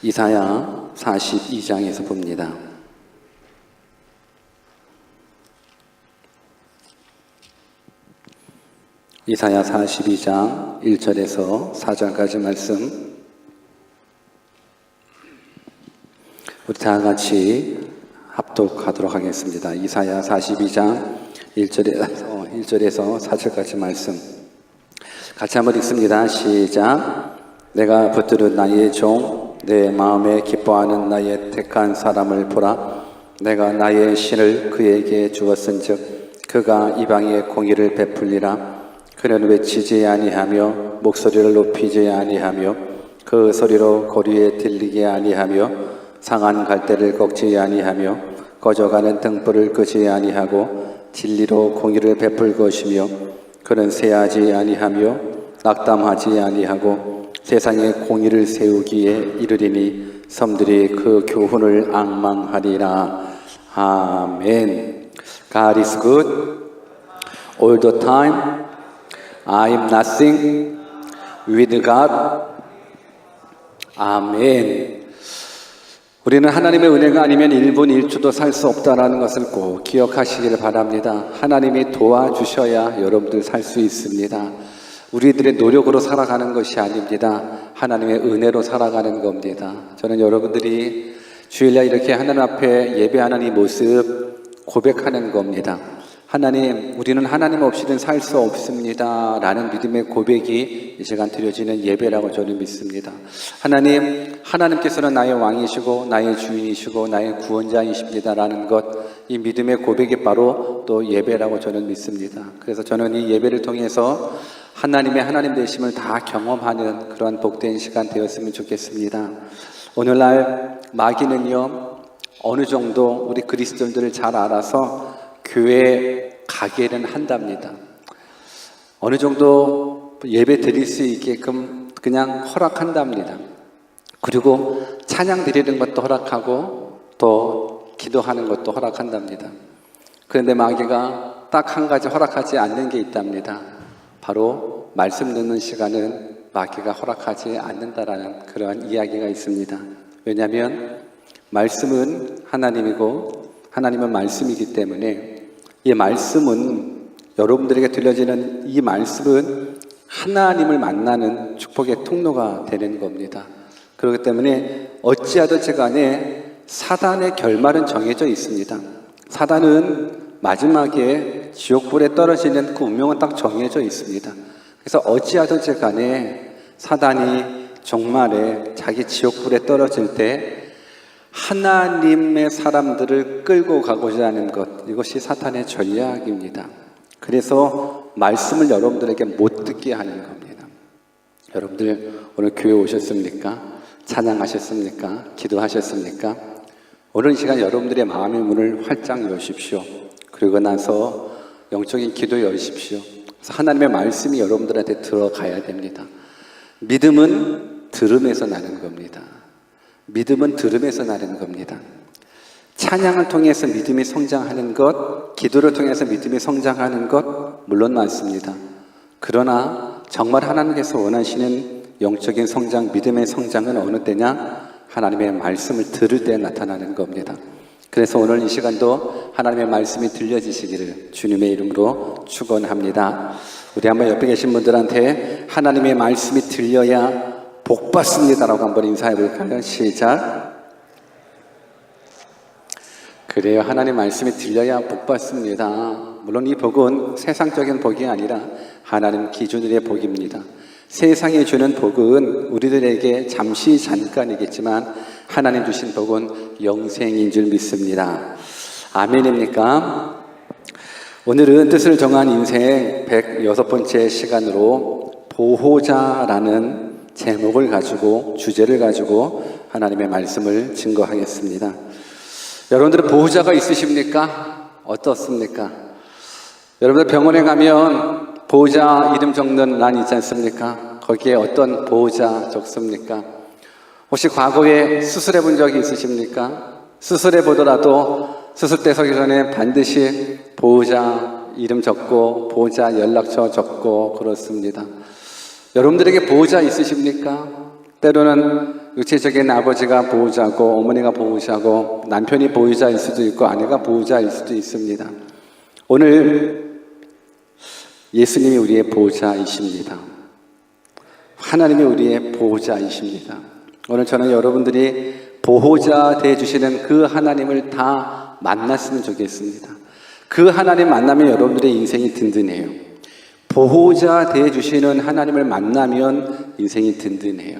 이사야 42장에서 봅니다. 이사야 42장 1절에서 4절까지 말씀, 우리 다 같이 합독하도록 하겠습니다. 이사야 42장 1절에서 4절까지 말씀 같이 한번 읽습니다. 시작. 내가 붙들은 나의 종, 내 마음에 기뻐하는 나의 택한 사람을 보라. 내가 나의 신을 그에게 주었은즉 그가 이방에 공의를 베풀리라. 그는 외치지 아니하며 목소리를 높이지 아니하며 그 소리로 고리에 들리게 아니하며 상한 갈대를 꺾지 아니하며 꺼져가는 등불을 끄지 아니하고 진리로 공의를 베풀 것이며 그는 쇠하지 아니하며 낙담하지 아니하고 세상에 공의를 세우기에 이르리니 섬들이 그 교훈을 앙망하리라. 아멘. God is good all the time. I am nothing with God. 아멘. 우리는 하나님의 은혜가 아니면 1분 1초도 살 수 없다는 것을 꼭 기억하시기를 바랍니다. 하나님이 도와주셔야 여러분들 살 수 있습니다. 우리들의 노력으로 살아가는 것이 아닙니다. 하나님의 은혜로 살아가는 겁니다. 저는 여러분들이 주일날 이렇게 하나님 앞에 예배하는 이 모습 고백하는 겁니다. 하나님, 우리는 하나님 없이는 살 수 없습니다 라는 믿음의 고백이 이 시간 드려지는 예배라고 저는 믿습니다. 하나님께서는 나의 왕이시고 나의 주인이시고 나의 구원자이십니다 라는 것, 이 믿음의 고백이 바로 또 예배라고 저는 믿습니다. 그래서 저는 이 예배를 통해서 하나님의 하나님 되심을 다 경험하는 그런 복된 시간 되었으면 좋겠습니다. 오늘날 마귀는요, 어느 정도 우리 그리스도인들을 잘 알아서 교회에 가게는 한답니다. 어느 정도 예배 드릴 수 있게끔 그냥 허락한답니다. 그리고 찬양 드리는 것도 허락하고 또 기도하는 것도 허락한답니다. 그런데 마귀가 딱 한 가지 허락하지 않는 게 있답니다. 바로 말씀 듣는 시간은 마귀가 허락하지 않는다라는 그러한 이야기가 있습니다. 왜냐하면 말씀은 하나님이고 하나님은 말씀이기 때문에 이 말씀은, 여러분들에게 들려지는 이 말씀은 하나님을 만나는 축복의 통로가 되는 겁니다. 그렇기 때문에 어찌하든지 간에 사단의 결말은 정해져 있습니다. 사단은 마지막에 지옥불에 떨어지는 그 운명은 딱 정해져 있습니다. 그래서 어찌하든지 간에 사단이 종말에 자기 지옥불에 떨어질 때 하나님의 사람들을 끌고 가고자 하는 것, 이것이 사탄의 전략입니다. 그래서 말씀을 여러분들에게 못 듣게 하는 겁니다. 여러분들 오늘 교회 오셨습니까? 찬양하셨습니까? 기도하셨습니까? 오늘 이 시간 여러분들의 마음의 문을 활짝 여십시오. 그리고 나서 영적인 기도 여십시오. 그래서 하나님의 말씀이 여러분들한테 들어가야 됩니다. 믿음은 들음에서 나는 겁니다. 믿음은 들음에서 나는 겁니다. 찬양을 통해서 믿음이 성장하는 것, 기도를 통해서 믿음이 성장하는 것 물론 맞습니다. 그러나 정말 하나님께서 원하시는 영적인 성장, 믿음의 성장은 어느 때냐? 하나님의 말씀을 들을 때 나타나는 겁니다. 그래서 오늘 이 시간도 하나님의 말씀이 들려지시기를 주님의 이름으로 축원합니다. 우리 한번 옆에 계신 분들한테 하나님의 말씀이 들려야 복 받습니다라고 한번 인사해 볼까요? 시작. 그래요. 하나님 말씀이 들려야 복 받습니다. 물론 이 복은 세상적인 복이 아니라 하나님 기준으로의 복입니다. 세상이 주는 복은 우리들에게 잠시 잠깐이겠지만 하나님 주신 복은 영생인 줄 믿습니다. 아멘입니까? 오늘은 뜻을 정한 인생 106번째 시간으로 보호자라는 제목을 가지고, 주제를 가지고 하나님의 말씀을 증거하겠습니다. 여러분들은 보호자가 있으십니까? 어떻습니까? 여러분들 병원에 가면 보호자 이름 적는 란 있지 않습니까? 거기에 어떤 보호자 적습니까? 혹시 과거에 수술해 본 적이 있으십니까? 수술해 보더라도 수술대 서기 전에 반드시 보호자 이름 적고 보호자 연락처 적고 그렇습니다. 여러분들에게 보호자 있으십니까? 때로는 육체적인 아버지가 보호자고 어머니가 보호자고 남편이 보호자일 수도 있고 아내가 보호자일 수도 있습니다. 오늘 예수님이 우리의 보호자이십니다. 하나님이 우리의 보호자이십니다. 오늘 저는 여러분들이 보호자 되어주시는 그 하나님을 다 만났으면 좋겠습니다. 그 하나님 만나면 여러분들의 인생이 든든해요. 보호자 되어주시는 하나님을 만나면 인생이 든든해요.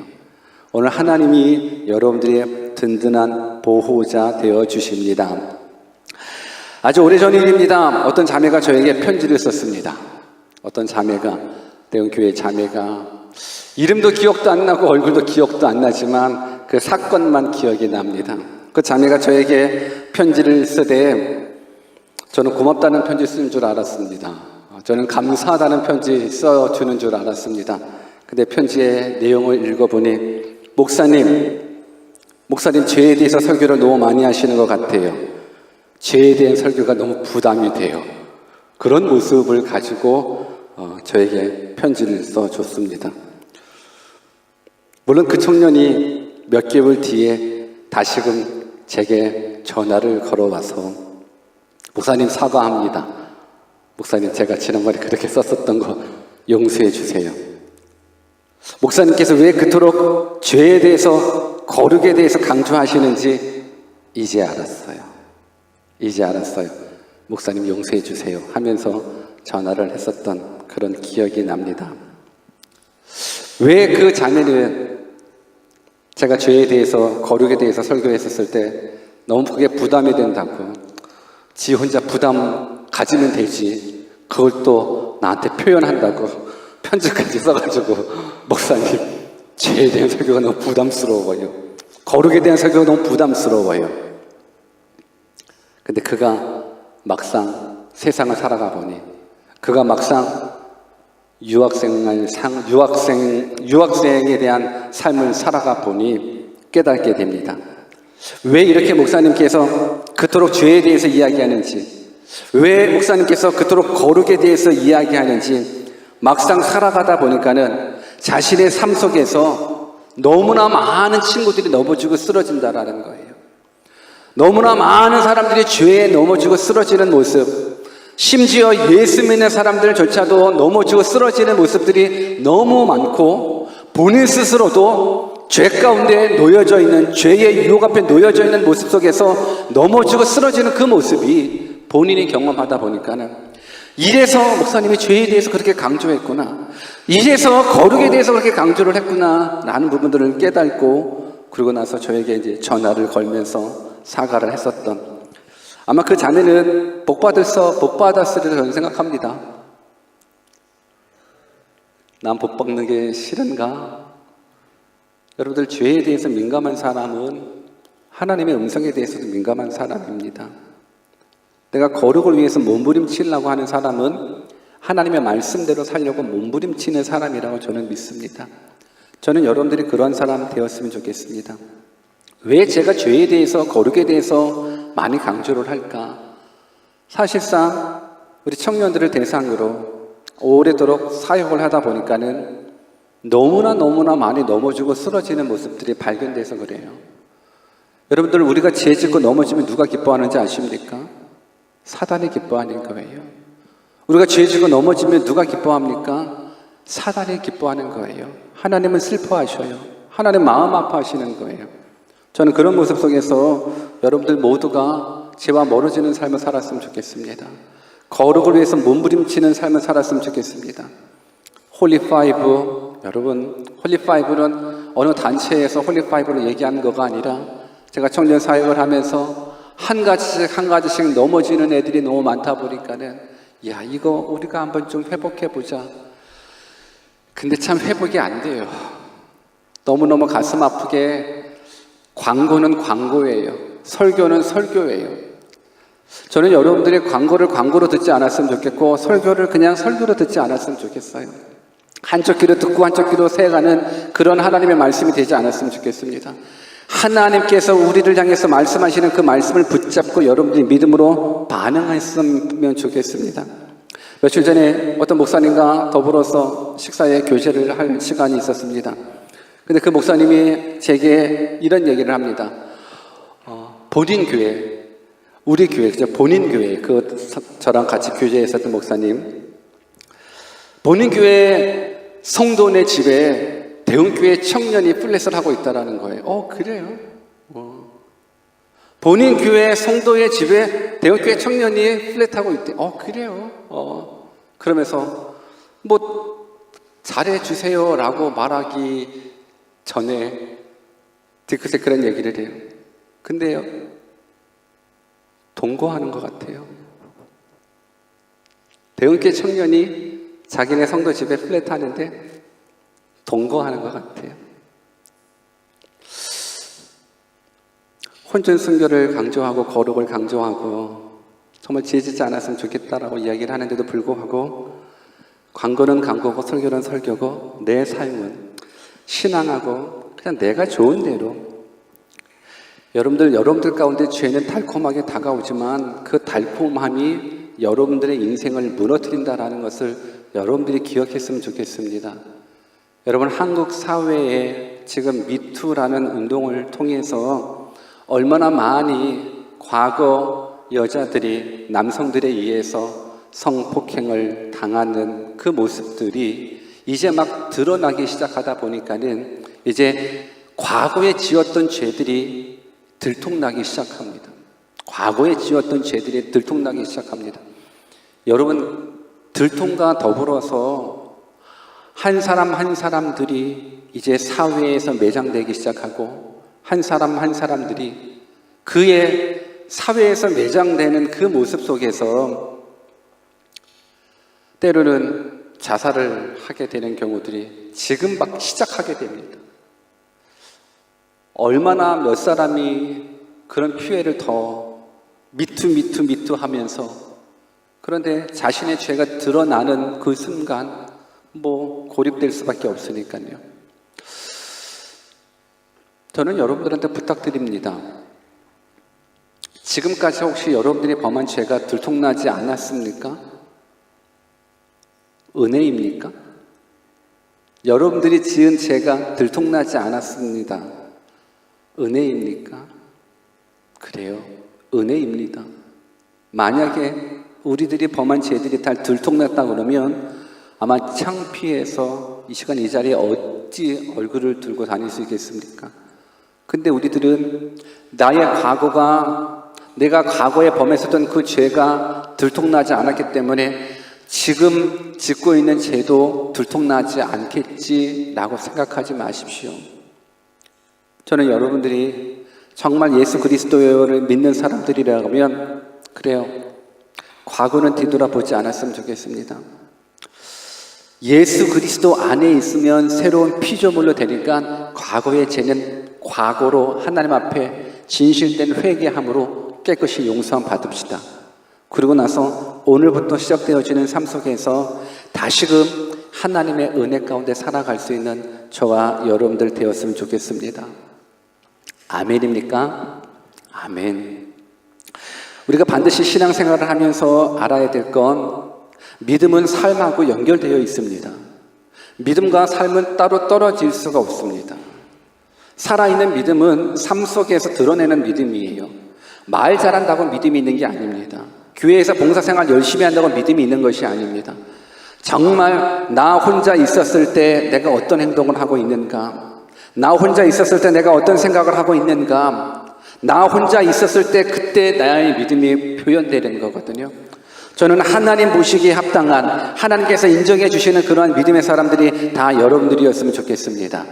오늘 하나님이 여러분들의 든든한 보호자 되어주십니다. 아주 오래전 일입니다. 어떤 자매가 저에게 편지를 썼습니다. 어떤 자매가, 대형교회 자매가 이름도 기억도 안 나고 얼굴도 기억도 안 나지만 그 사건만 기억이 납니다. 그 자매가 저에게 편지를 쓰되 저는 고맙다는 편지 쓰는 줄 알았습니다. 저는 감사하다는 편지 써주는 줄 알았습니다. 근데 편지의 내용을 읽어보니 목사님 죄에 대해서 설교를 너무 많이 하시는 것 같아요. 죄에 대한 설교가 너무 부담이 돼요. 그런 모습을 가지고 저에게 편지를 써줬습니다. 물론 그 청년이 몇 개월 뒤에 다시금 제게 전화를 걸어와서 목사님 사과합니다. 목사님 제가 지난번에 그렇게 썼었던 거 용서해 주세요. 목사님께서 왜 그토록 죄에 대해서 거룩에 대해서 강조하시는지 이제 알았어요. 목사님 용서해 주세요 하면서 전화를 했었던 그런 기억이 납니다. 왜 그 자매는 제가 죄에 대해서 거룩에 대해서 설교했었을 때 너무 그게 부담이 된다고 지 혼자 부담 가지면 되지 그걸 또 나한테 표현한다고 편지까지 써가지고 목사님 죄에 대한 설교가 너무 부담스러워요. 거룩에 대한 설교가 너무 부담스러워요. 근데 그가 막상 세상을 살아가 보니 그가 막상 유학생에 대한 삶을 살아가 보니 깨닫게 됩니다. 왜 이렇게 목사님께서 그토록 죄에 대해서 이야기하는지, 왜 목사님께서 그토록 거룩에 대해서 이야기하는지 막상 살아가다 보니까는 자신의 삶 속에서 너무나 많은 친구들이 넘어지고 쓰러진다라는 거예요. 너무나 많은 사람들이 죄에 넘어지고 쓰러지는 모습, 심지어 예수 믿는 사람들조차도 넘어지고 쓰러지는 모습들이 너무 많고 본인 스스로도 죄 가운데 놓여져 있는, 죄의 유혹 앞에 놓여져 있는 모습 속에서 넘어지고 쓰러지는 그 모습이 본인이 경험하다 보니까는 이래서 목사님이 죄에 대해서 그렇게 강조했구나, 이래서 거룩에 대해서 그렇게 강조를 했구나 라는 부분들을 깨닫고, 그러고 나서 저에게 이제 전화를 걸면서 사과를 했었던, 아마 그 자매는 복 받았으리라 저는 생각합니다. 난 복 받는 게 싫은가? 여러분들, 죄에 대해서 민감한 사람은 하나님의 음성에 대해서도 민감한 사람입니다. 내가 거룩을 위해서 몸부림치려고 하는 사람은 하나님의 말씀대로 살려고 몸부림치는 사람이라고 저는 믿습니다. 저는 여러분들이 그러한 사람 되었으면 좋겠습니다. 왜 제가 죄에 대해서, 거룩에 대해서 많이 강조를 할까? 사실상 우리 청년들을 대상으로 오래도록 사역을 하다 보니까는 너무나 많이 넘어지고 쓰러지는 모습들이 발견돼서 그래요. 여러분들, 우리가 죄 짓고 넘어지면 누가 기뻐하는지 아십니까? 사단이 기뻐하는 거예요. 우리가 죄 짓고 넘어지면 누가 기뻐합니까? 사단이 기뻐하는 거예요. 하나님은 슬퍼하셔요. 하나님 마음 아파하시는 거예요. 저는 그런 모습 속에서 여러분들 모두가 죄와 멀어지는 삶을 살았으면 좋겠습니다. 거룩을 위해서 몸부림치는 삶을 살았으면 좋겠습니다. 홀리5, 여러분, 홀리5는 어느 단체에서 홀리5를 얘기하는 거가 아니라 제가 청년 사역을 하면서 한 가지씩 넘어지는 애들이 너무 많다 보니까는 야, 이거 우리가 한번 좀 회복해보자. 근데 참 회복이 안 돼요. 너무너무 가슴 아프게 광고는 광고예요. 설교는 설교예요. 저는 여러분들이 광고를 광고로 듣지 않았으면 좋겠고 설교를 그냥 설교로 듣지 않았으면 좋겠어요. 한쪽 귀로 듣고 한쪽 귀로 새가는 그런 하나님의 말씀이 되지 않았으면 좋겠습니다. 하나님께서 우리를 향해서 말씀하시는 그 말씀을 붙잡고 여러분들이 믿음으로 반응했으면 좋겠습니다. 며칠 전에 어떤 목사님과 더불어서 식사에 교제를 할 시간이 있었습니다. 근데 그 목사님이 제게 이런 얘기를 합니다. 본인 교회, 우리 교회, 본인 교회, 저랑 같이 교제에 있었던 목사님, 본인 교회 성도네 집에 대흥교회 청년이 플랫을 하고 있다는 거예요. 그래요? 본인 교회 성도의 집에 대흥교회 청년이 플랫하고 있대. 그래요? 그러면서 잘해주세요 라고 말하기 전에 뒤끝에 그런 얘기를 해요. 근데요, 동거하는 것 같아요. 대흥교회 청년이 자기네 성도 집에 플랫 하는데 동거하는 것 같아요. 혼전 순교를 강조하고 거룩을 강조하고 정말 지혜지지 않았으면 좋겠다라고 이야기를 하는데도 불구하고 광고는 광고고 설교는 설교고 내 삶은 신앙하고 그냥 내가 좋은 대로, 여러분들 가운데 죄는 달콤하게 다가오지만 그 달콤함이 여러분들의 인생을 무너뜨린다라는 것을 여러분들이 기억했으면 좋겠습니다. 여러분, 한국 사회에 지금 미투라는 운동을 통해서 얼마나 많이 과거 여자들이 남성들에 의해서 성폭행을 당하는 그 모습들이 이제 막 드러나기 시작하다 보니까는 이제 과거에 지었던 죄들이 들통나기 시작합니다. 과거에 지었던 죄들이 들통나기 시작합니다. 여러분, 들통과 더불어서 한 사람 한 사람들이 이제 사회에서 매장되기 시작하고 한 사람 한 사람들이 그의 사회에서 매장되는 그 모습 속에서 때로는 자살을 하게 되는 경우들이 지금 막 시작하게 됩니다. 얼마나 몇 사람이 그런 피해를 더 미투 하면서, 그런데 자신의 죄가 드러나는 그 순간 고립될 수밖에 없으니까요. 저는 여러분들한테 부탁드립니다. 지금까지 혹시 여러분들이 범한 죄가 들통나지 않았습니까? 은혜입니까? 여러분들이 지은 죄가 들통나지 않았습니다. 은혜입니까? 그래요. 은혜입니다. 만약에 우리들이 범한 죄들이 다 들통났다 그러면 아마 창피해서 이 시간 이 자리에 어찌 얼굴을 들고 다닐 수 있겠습니까? 근데 우리들은 나의 과거가, 내가 과거에 범했었던 그 죄가 들통나지 않았기 때문에 지금 짓고 있는 죄도 들통나지 않겠지라고 생각하지 마십시오. 저는 여러분들이 정말 예수 그리스도를 믿는 사람들이라면 그래요, 과거는 뒤돌아보지 않았으면 좋겠습니다. 예수 그리스도 안에 있으면 새로운 피조물로 되니까 과거의 죄는 과거로 하나님 앞에 진실된 회개함으로 깨끗이 용서함 받읍시다. 그리고 나서 오늘부터 시작되어지는 삶 속에서 다시금 하나님의 은혜 가운데 살아갈 수 있는 저와 여러분들 되었으면 좋겠습니다. 아멘입니까? 아멘. 우리가 반드시 신앙생활을 하면서 알아야 될 건 믿음은 삶하고 연결되어 있습니다. 믿음과 삶은 따로 떨어질 수가 없습니다. 살아있는 믿음은 삶 속에서 드러내는 믿음이에요. 말 잘한다고 믿음이 있는 게 아닙니다. 교회에서 봉사생활 열심히 한다고 믿음이 있는 것이 아닙니다. 정말 나 혼자 있었을 때 내가 어떤 행동을 하고 있는가, 나 혼자 있었을 때 내가 어떤 생각을 하고 있는가, 나 혼자 있었을 때 그때 나의 믿음이 표현되는 거거든요. 저는 하나님 보시기에 합당한, 하나님께서 인정해 주시는 그러한 믿음의 사람들이 다 여러분들이었으면 좋겠습니다.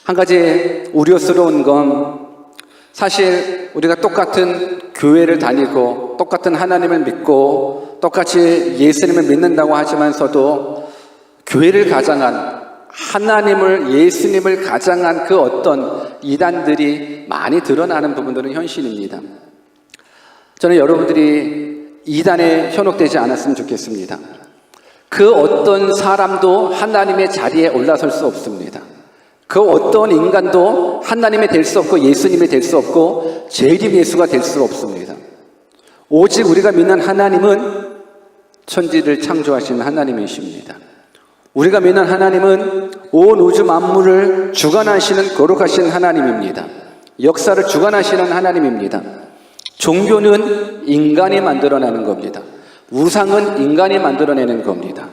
한 가지 우려스러운 건, 사실 우리가 똑같은 교회를 다니고 똑같은 하나님을 믿고 똑같이 예수님을 믿는다고 하지만서도 교회를 가장한, 하나님을, 예수님을 가장한 그 어떤 이단들이 많이 드러나는 부분들은 현실입니다. 저는 여러분들이 이단에 현혹되지 않았으면 좋겠습니다. 그 어떤 사람도 하나님의 자리에 올라설 수 없습니다. 그 어떤 인간도 하나님이 될 수 없고 예수님이 될 수 없고 재림 예수가 될 수 없습니다. 오직 우리가 믿는 하나님은 천지를 창조하신 하나님이십니다. 우리가 믿는 하나님은 온 우주 만물을 주관하시는 거룩하신 하나님입니다. 역사를 주관하시는 하나님입니다. 종교는 인간이 만들어내는 겁니다. 우상은 인간이 만들어내는 겁니다.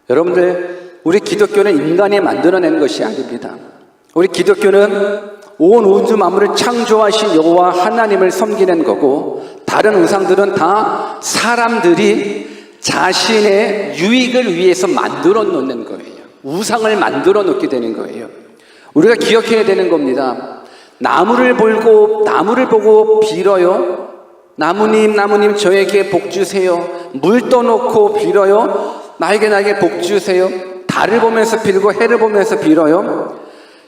여러분들, 우리 기독교는 인간이 만들어낸 것이 아닙니다. 우리 기독교는 온 우주 만물을 창조하신 여호와 하나님을 섬기는 거고, 다른 우상들은 다 사람들이 자신의 유익을 위해서 만들어 놓는 거예요. 우상을 만들어 놓게 되는 거예요. 우리가 기억해야 되는 겁니다. 나무를 보고 빌어요. 나무님 저에게 복 주세요. 물 떠놓고 빌어요. 나에게 복 주세요. 달을 보면서 빌고 해를 보면서 빌어요.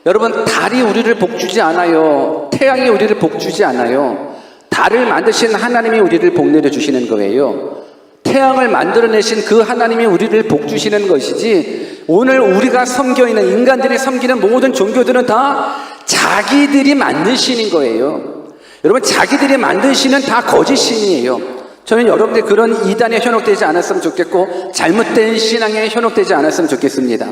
여러분, 달이 우리를 복 주지 않아요. 태양이 우리를 복 주지 않아요. 달을 만드신 하나님이 우리를 복 내려주시는 거예요. 태양을 만들어내신 그 하나님이 우리를 복 주시는 것이지, 오늘 우리가 섬겨있는, 인간들이 섬기는 모든 종교들은 다 자기들이 만드시는 거예요. 여러분, 자기들이 만드시는 다 거짓신이에요. 저는 여러분들 그런 이단에 현혹되지 않았으면 좋겠고, 잘못된 신앙에 현혹되지 않았으면 좋겠습니다.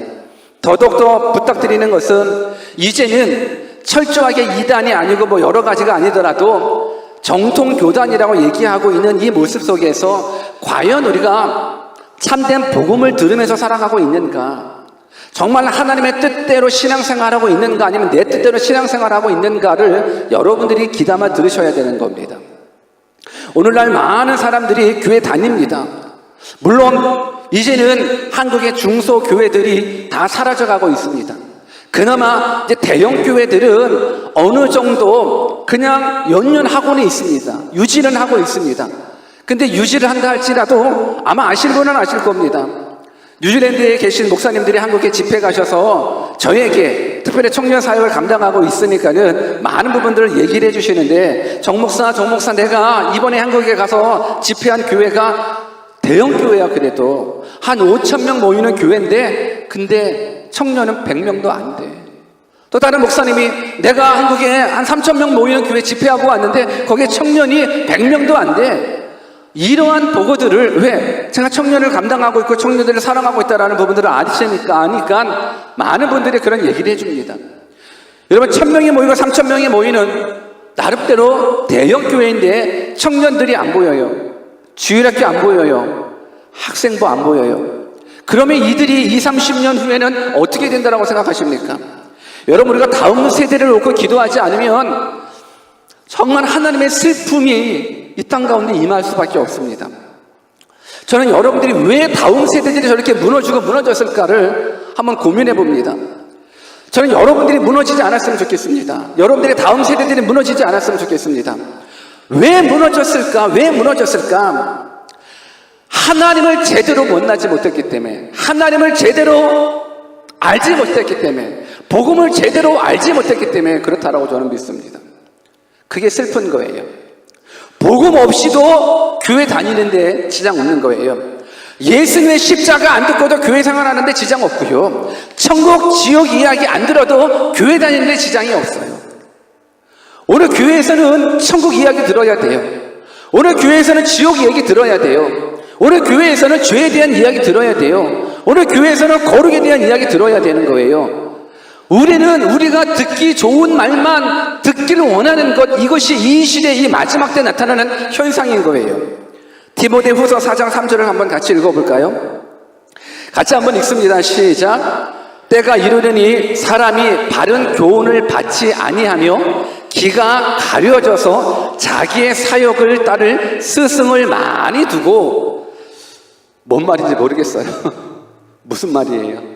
더더욱 부탁드리는 것은, 이제는 철저하게 이단이 아니고 여러 가지가 아니더라도 정통교단이라고 얘기하고 있는 이 모습 속에서 과연 우리가 참된 복음을 들으면서 살아가고 있는가? 정말 하나님의 뜻대로 신앙생활하고 있는가? 아니면 내 뜻대로 신앙생활하고 있는가를 여러분들이 귀담아 들으셔야 되는 겁니다. 오늘날 많은 사람들이 교회 다닙니다. 물론 이제는 한국의 중소교회들이 다 사라져가고 있습니다. 그나마 이제 대형 교회들은 어느 정도 그냥 연륜하고는 있습니다. 유지는 하고 있습니다. 근데 유지를 한다 할지라도 아마 아실 분은 아실 겁니다. 뉴질랜드에 계신 목사님들이 한국에 집회 가셔서 저에게 특별히 청년 사역을 감당하고 있으니까는 많은 부분들을 얘기를 해주시는데, 정 목사 내가 이번에 한국에 가서 집회한 교회가 대형 교회야. 그래도 한 5,000명 모이는 교회인데 근데 청년은 100명도 안 돼. 또 다른 목사님이 내가 한국에 한 3,000명 모이는 교회 집회하고 왔는데 거기에 청년이 100명도 안 돼. 이러한 보고들을, 왜? 제가 청년을 감당하고 있고 청년들을 사랑하고 있다는 부분들을 아니까 많은 분들이 그런 얘기를 해줍니다. 여러분, 1,000명이 모이고 3,000명이 모이는 나름대로 대형 교회인데 청년들이 안 보여요. 주일학교 안 보여요. 학생부 안 보여요. 그러면 이들이 20, 30년 후에는 어떻게 된다고 생각하십니까? 여러분, 우리가 다음 세대를 놓고 기도하지 않으면 정말 하나님의 슬픔이 이 땅 가운데 임할 수밖에 없습니다. 저는 여러분들이 왜 다음 세대들이 저렇게 무너졌을까를 한번 고민해 봅니다. 저는 여러분들이 무너지지 않았으면 좋겠습니다. 여러분들의 다음 세대들이 무너지지 않았으면 좋겠습니다. 왜 무너졌을까? 하나님을 제대로 만나지 못했기 때문에, 하나님을 제대로 알지 못했기 때문에, 복음을 제대로 알지 못했기 때문에 그렇다라고 저는 믿습니다. 그게 슬픈 거예요. 복음 없이도 교회 다니는데 지장 없는 거예요. 예수님의 십자가 안 듣고도 교회 생활하는데 지장 없고요. 천국, 지옥 이야기 안 들어도 교회 다니는데 지장이 없어요. 오늘 교회에서는 천국 이야기 들어야 돼요. 오늘 교회에서는 지옥 얘기 들어야 돼요. 오늘 교회에서는 죄에 대한 이야기 들어야 돼요. 오늘 교회에서는 거룩에 대한 이야기 들어야 되는 거예요. 우리가 듣기 좋은 말만 듣기를 원하는 것, 이것이 이 시대 이 마지막 때 나타나는 현상인 거예요. 디모데후서 4장 3절을 한번 같이 읽어볼까요? 같이 한번 읽습니다. 시작. 때가 이르려니 사람이 바른 교훈을 받지 아니하며 기가 가려져서 자기의 사욕을 따를 스승을 많이 두고, 뭔 말인지 모르겠어요. 무슨 말이에요?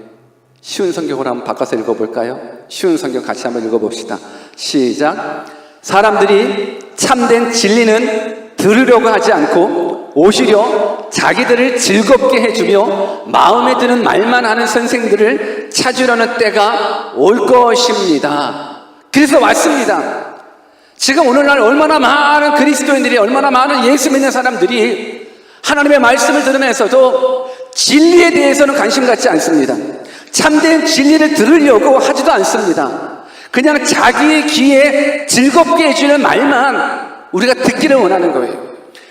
쉬운 성경으로 한번 바꿔서 읽어볼까요? 쉬운 성경 같이 한번 읽어봅시다. 시작. 사람들이 참된 진리는 들으려고 하지 않고 오히려 자기들을 즐겁게 해주며 마음에 드는 말만 하는 선생들을 찾으려는 때가 올 것입니다. 그래서 왔습니다. 지금 오늘날 얼마나 많은 그리스도인들이, 얼마나 많은 예수 믿는 사람들이 하나님의 말씀을 들으면서도 진리에 대해서는 관심 갖지 않습니다. 참된 진리를 들으려고 하지도 않습니다. 그냥 자기의 귀에 즐겁게 해주는 말만 우리가 듣기를 원하는 거예요.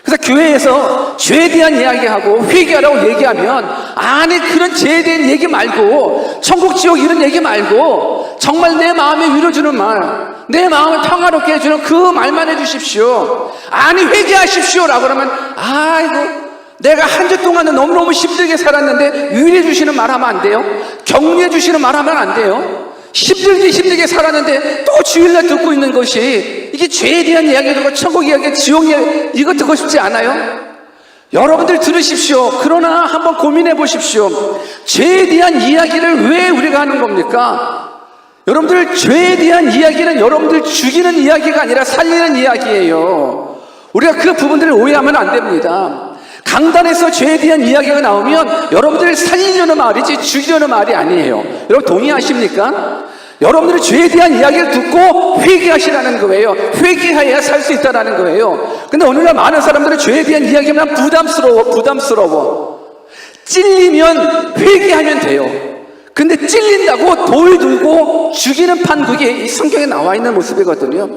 그래서 교회에서 죄에 대한 이야기하고 회개하라고 얘기하면, 아니 그런 죄에 대한 얘기 말고, 천국 지옥 이런 얘기 말고, 정말 내 마음에 위로 주는 말, 내 마음을 평화롭게 해주는 그 말만 해주십시오. 아니 회개하십시오 라고 그러면, 아이고 내가 한 주 동안은 너무너무 힘들게 살았는데 위로해 주시는 말 하면 안 돼요? 격려해 주시는 말 하면 안 돼요? 힘들게 살았는데 또 주일날 듣고 있는 것이, 이게 죄에 대한 이야기 듣고 천국 이야기, 지옥 이야기, 이거 듣고 싶지 않아요? 여러분들 들으십시오. 그러나 한번 고민해 보십시오. 죄에 대한 이야기를 왜 우리가 하는 겁니까? 여러분들, 죄에 대한 이야기는 여러분들 죽이는 이야기가 아니라 살리는 이야기예요. 우리가 그 부분들을 오해하면 안 됩니다. 강단에서 죄에 대한 이야기가 나오면 여러분들을 살리려는 말이지 죽이려는 말이 아니에요. 여러분 동의하십니까? 여러분들이 죄에 대한 이야기를 듣고 회개하시라는 거예요. 회개해야 살 수 있다는 거예요. 근데 오늘날 많은 사람들은 죄에 대한 이야기면 부담스러워. 찔리면 회개하면 돼요. 근데 찔린다고 돌 들고 죽이는 판국이 이 성경에 나와 있는 모습이거든요.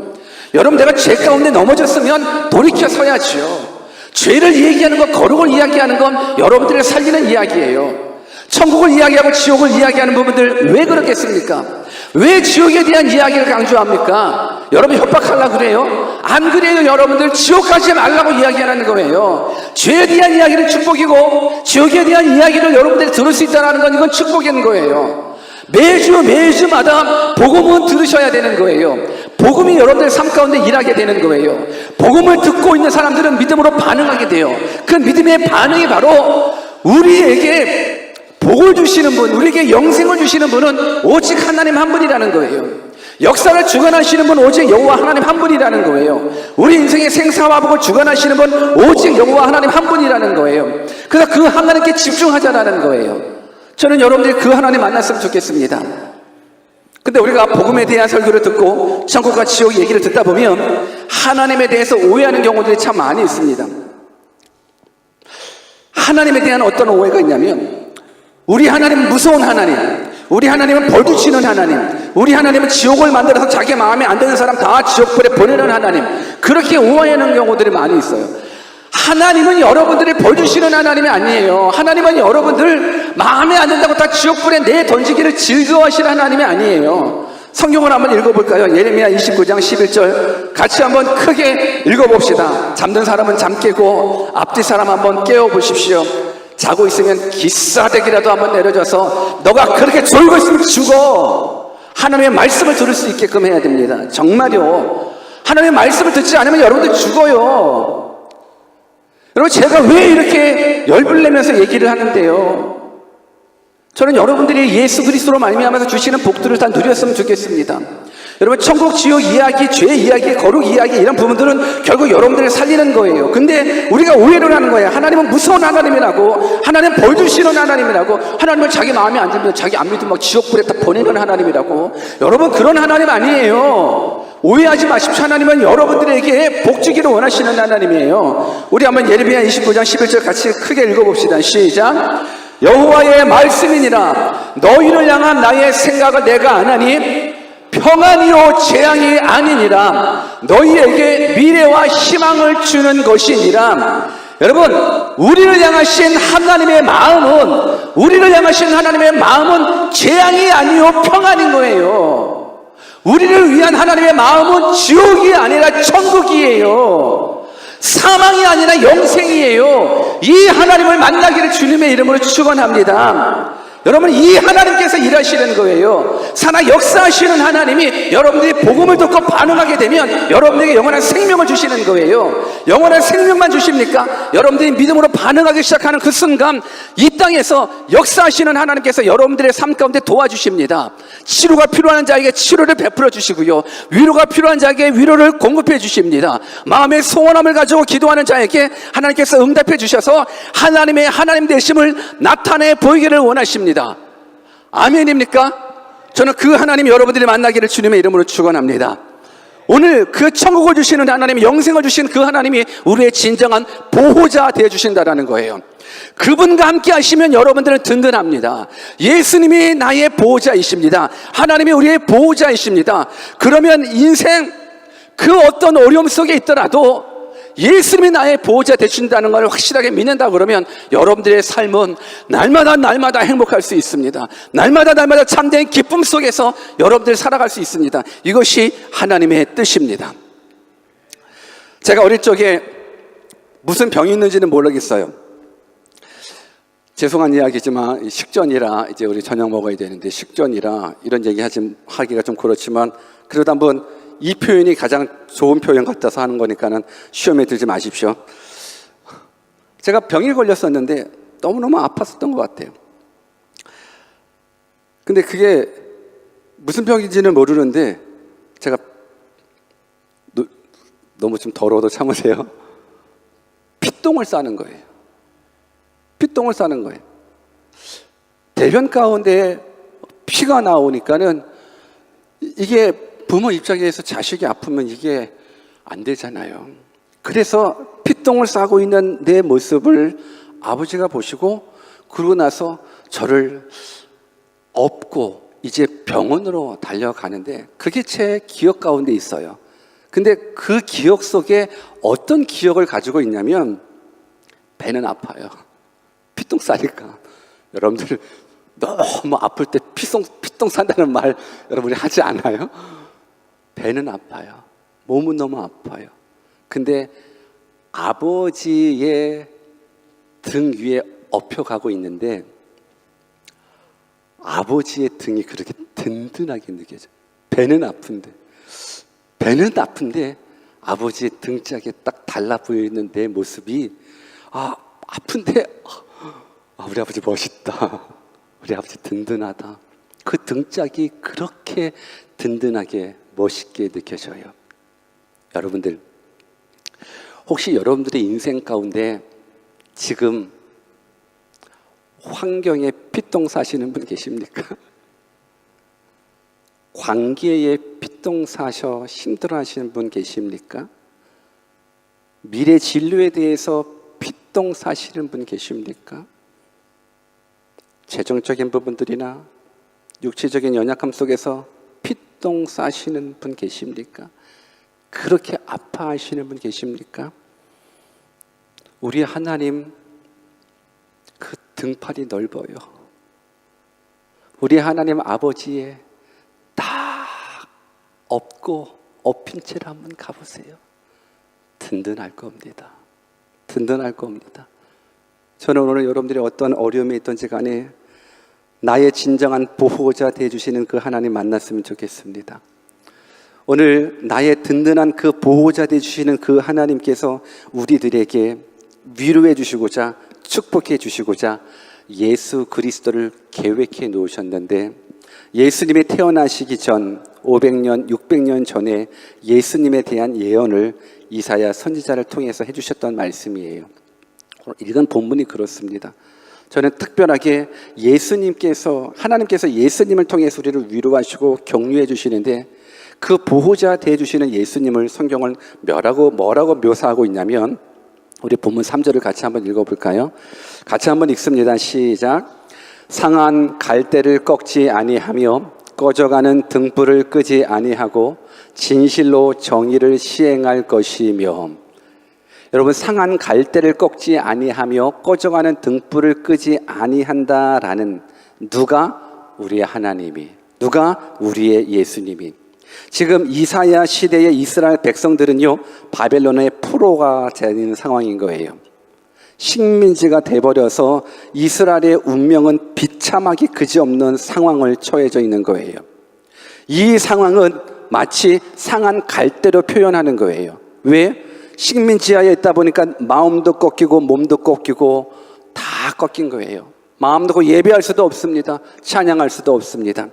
여러분, 내가 죄 가운데 넘어졌으면 돌이켜 서야지요. 죄를 얘기하는 것, 거룩을 이야기하는 건 여러분들을 살리는 이야기예요. 천국을 이야기하고 지옥을 이야기하는 부분들 왜 그렇겠습니까? 왜 지옥에 대한 이야기를 강조합니까? 여러분 협박하려고 그래요? 안 그래요. 여러분들 지옥 가지 말라고 이야기하는 거예요. 죄에 대한 이야기는 축복이고 지옥에 대한 이야기를 여러분들이 들을 수 있다는 건 이건 축복인 거예요. 매주마다 복음은 들으셔야 되는 거예요. 복음이 여러분들 삶 가운데 일하게 되는 거예요. 복음을 듣고 있는 사람들은 믿음으로 반응하게 돼요. 그 믿음의 반응이 바로 우리에게 복을 주시는 분, 우리에게 영생을 주시는 분은 오직 하나님 한 분이라는 거예요. 역사를 주관하시는 분 오직 여호와 하나님 한 분이라는 거예요. 우리 인생의 생사화복을 주관하시는 분 오직 여호와 하나님 한 분이라는 거예요. 그래서 그 하나님께 집중하자라는 거예요. 저는 여러분들이 그 하나님 만났으면 좋겠습니다. 근데 우리가 복음에 대한 설교를 듣고 천국과 지옥 얘기를 듣다 보면 하나님에 대해서 오해하는 경우들이 참 많이 있습니다. 하나님에 대한 어떤 오해가 있냐면, 우리 하나님은 무서운 하나님, 우리 하나님은 벌 주시는 하나님, 우리 하나님은 지옥을 만들어서 자기 마음에 안 드는 사람 다 지옥불에 보내는 하나님, 그렇게 오해하는 경우들이 많이 있어요. 하나님은 여러분들이 벌 주시는 하나님이 아니에요. 하나님은 여러분들 마음에 안 든다고 다 지옥불에 내 던지기를 즐거워하시는 하나님이 아니에요. 성경을 한번 읽어볼까요? 예레미야 29장 11절 같이 한번 크게 읽어봅시다. 잠든 사람은 잠 깨고 앞뒤 사람 한번 깨워보십시오. 자고 있으면 기싸대기라도 한번 내려줘서 너가 그렇게 졸고 있으면 죽어. 하나님의 말씀을 들을 수 있게끔 해야 됩니다. 정말요. 하나님의 말씀을 듣지 않으면 여러분들 죽어요. 여러분, 제가 왜 이렇게 열불 내면서 얘기를 하는데요? 저는 여러분들이 예수 그리스도로 말미암아서 주시는 복들을 다 누렸으면 좋겠습니다. 여러분, 천국, 지옥 이야기, 죄 이야기, 거룩 이야기, 이런 부분들은 결국 여러분들을 살리는 거예요. 근데 우리가 오해를 하는 거예요. 하나님은 무서운 하나님이라고, 하나님은 벌 주시는 하나님이라고, 하나님은 자기 마음에 안 들면 자기 안 믿으면 막 지옥불에 다 보내는 하나님이라고. 여러분, 그런 하나님 아니에요. 오해하지 마십시오. 하나님은 여러분들에게 복 주기를 원하시는 하나님이에요. 우리 한번 예레미야 29장 11절 같이 크게 읽어봅시다. 시작. 여호와의 말씀이니라. 너희를 향한 나의 생각을 내가 아나니 평안이요 재앙이 아니니라. 너희에게 미래와 희망을 주는 것이니라. 여러분, 우리를 향하신 하나님의 마음은, 우리를 향하신 하나님의 마음은 재앙이 아니요 평안인 거예요. 우리를 위한 하나님의 마음은 지옥이 아니라 천국이에요. 사망이 아니라 영생이에요. 이 하나님을 만나기를 주님의 이름으로 축원합니다. 여러분, 이 하나님께서 일하시는 거예요. 사나 역사하시는 하나님이 여러분들이 복음을 듣고 반응하게 되면 여러분에게 영원한 생명을 주시는 거예요. 영원한 생명만 주십니까? 여러분들이 믿음으로 반응하기 시작하는 그 순간 이 땅에서 역사하시는 하나님께서 여러분들의 삶 가운데 도와주십니다. 치료가 필요한 자에게 치료를 베풀어 주시고요, 위로가 필요한 자에게 위로를 공급해 주십니다. 마음의 소원함을 가지고 기도하는 자에게 하나님께서 응답해 주셔서 하나님의 하나님 되심을 나타내 보이기를 원하십니다. 아멘입니까? 저는 그 하나님 여러분들이 만나기를 주님의 이름으로 축원합니다. 오늘 그 천국을 주시는 하나님, 영생을 주시는 그 하나님이 우리의 진정한 보호자 되어 주신다라는 거예요. 그분과 함께 하시면 여러분들은 든든합니다. 예수님이 나의 보호자이십니다. 하나님이 우리의 보호자이십니다. 그러면 인생 그 어떤 어려움 속에 있더라도 예수님이 나의 보호자 되신다는 걸 확실하게 믿는다 그러면 여러분들의 삶은 날마다 행복할 수 있습니다. 날마다 참된 기쁨 속에서 여러분들 살아갈 수 있습니다. 이것이 하나님의 뜻입니다. 제가 어릴 적에 무슨 병이 있는지는 모르겠어요. 죄송한 이야기지만 식전이라 이제 우리 저녁 먹어야 되는데 식전이라 이런 얘기 하기가 좀 그렇지만 그래도 한번 이 표현이 가장 좋은 표현 같아서 하는 거니까는 시험에 들지 마십시오. 제가 병에 걸렸었는데 너무너무 아팠었던 것 같아요. 근데 그게 무슨 병인지는 모르는데 제가 너무 좀 더러워도 참으세요. 피똥을 싸는 거예요. 피똥을 싸는 거예요. 대변 가운데 피가 나오니까는 이게 부모 입장에서 자식이 아프면 이게 안 되잖아요. 그래서 피똥을 싸고 있는 내 모습을 아버지가 보시고 그러고 나서 저를 업고 이제 병원으로 달려가는데 그게 제 기억 가운데 있어요. 근데 그 기억 속에 어떤 기억을 가지고 있냐면 배는 아파요. 피똥 싸니까. 여러분들 너무 아플 때 피똥 싼다는 말 여러분이 하지 않아요? 배는 아파요. 몸은 너무 아파요. 근데 아버지의 등 위에 엎혀가고 있는데 아버지의 등이 그렇게 든든하게 느껴져요. 배는 아픈데 아버지의 등짝에 딱 달라 보이는 내 모습이 아픈데 우리 아버지 멋있다. 우리 아버지 든든하다. 그 등짝이 그렇게 든든하게 멋있게 느껴져요. 여러분들 혹시 여러분들의 인생 가운데 지금 환경에 피똥 사시는 분 계십니까? 관계에 피똥 사셔 힘들어하시는 분 계십니까? 미래 진로에 대해서 피똥 사시는 분 계십니까? 재정적인 부분들이나 육체적인 연약함 속에서 피똥 싸시는 분 계십니까? 그렇게 아파하시는 분 계십니까? 우리 하나님 그 등팔이 넓어요. 우리 하나님 아버지의 딱 엎인 채로 한번 가보세요. 든든할 겁니다. 든든할 겁니다. 저는 오늘 여러분들이 어떤 어려움이 있든지 간에 나의 진정한 보호자 되어주시는 그 하나님 만났으면 좋겠습니다. 오늘 나의 든든한 그 보호자 되어주시는 그 하나님께서 우리들에게 위로해 주시고자 축복해 주시고자 예수 그리스도를 계획해 놓으셨는데 예수님이 태어나시기 전 500년, 600년 전에 예수님에 대한 예언을 이사야 선지자를 통해서 해주셨던 말씀이에요. 읽은 본문이 그렇습니다. 저는 특별하게 하나님께서 예수님을 통해서 우리를 위로하시고 격려해 주시는데 그 보호자 되어 주시는 예수님을 성경을 뭐라고 묘사하고 있냐면 우리 본문 3절을 같이 한번 읽어볼까요? 같이 한번 읽습니다. 시작. 상한 갈대를 꺾지 아니하며 꺼져가는 등불을 끄지 아니하고 진실로 정의를 시행할 것이며. 여러분, 상한 갈대를 꺾지 아니하며 꺼져가는 등불을 끄지 아니한다라는 누가? 우리의 하나님이. 누가? 우리의 예수님이. 지금 이사야 시대의 이스라엘 백성들은요 바벨론의 포로가 되는 상황인 거예요. 식민지가 돼버려서 이스라엘의 운명은 비참하기 그지없는 상황을 처해져 있는 거예요. 이 상황은 마치 상한 갈대로 표현하는 거예요. 왜? 식민지하에 있다 보니까 마음도 꺾이고 몸도 꺾이고 다 꺾인 거예요. 마음도 예배할 수도 없습니다. 찬양할 수도 없습니다.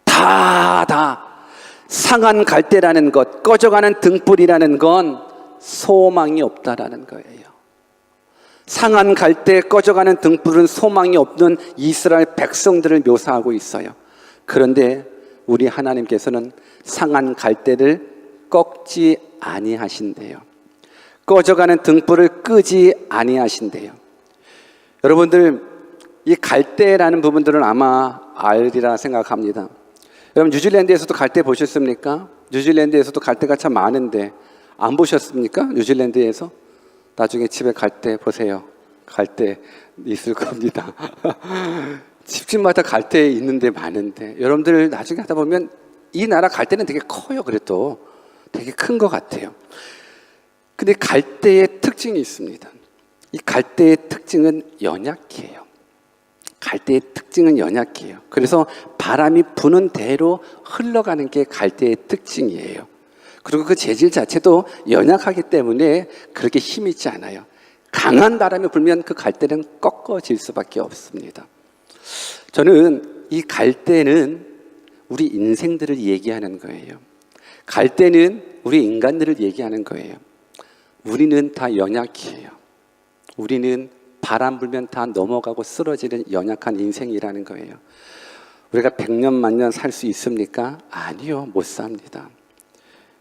다 상한 갈대라는 것, 꺼져가는 등불이라는 건 소망이 없다라는 거예요. 상한 갈대, 꺼져가는 등불은 소망이 없는 이스라엘 백성들을 묘사하고 있어요. 그런데 우리 하나님께서는 상한 갈대를 꺾지 아니하신대요. 꺼져가는 등불을 끄지 아니하신대요. 여러분들 이 갈대라는 부분들은 아마 알리라 생각합니다. 여러분 뉴질랜드에서도 갈대 보셨습니까? 뉴질랜드에서도 갈대가 참 많은데 안 보셨습니까? 뉴질랜드에서? 나중에 집에 갈 때 보세요. 갈 때 있을 겁니다. 집집마다 갈대 있는데 많은데, 여러분들 나중에 하다 보면 이 나라 갈대는 되게 커요. 그래도 되게 큰 것 같아요. 근데 갈대의 특징이 있습니다. 이 갈대의 특징은 연약해요. 갈대의 특징은 연약해요. 그래서 바람이 부는 대로 흘러가는 게 갈대의 특징이에요. 그리고 그 재질 자체도 연약하기 때문에 그렇게 힘이 있지 않아요. 강한 바람이 불면 그 갈대는 꺾어질 수밖에 없습니다. 저는 이 갈대는 우리 인생들을 얘기하는 거예요. 갈대는 우리 인간들을 얘기하는 거예요. 우리는 다 연약해요. 우리는 바람 불면 다 넘어가고 쓰러지는 연약한 인생이라는 거예요. 우리가 100년 만년 살 수 있습니까? 아니요, 못 삽니다.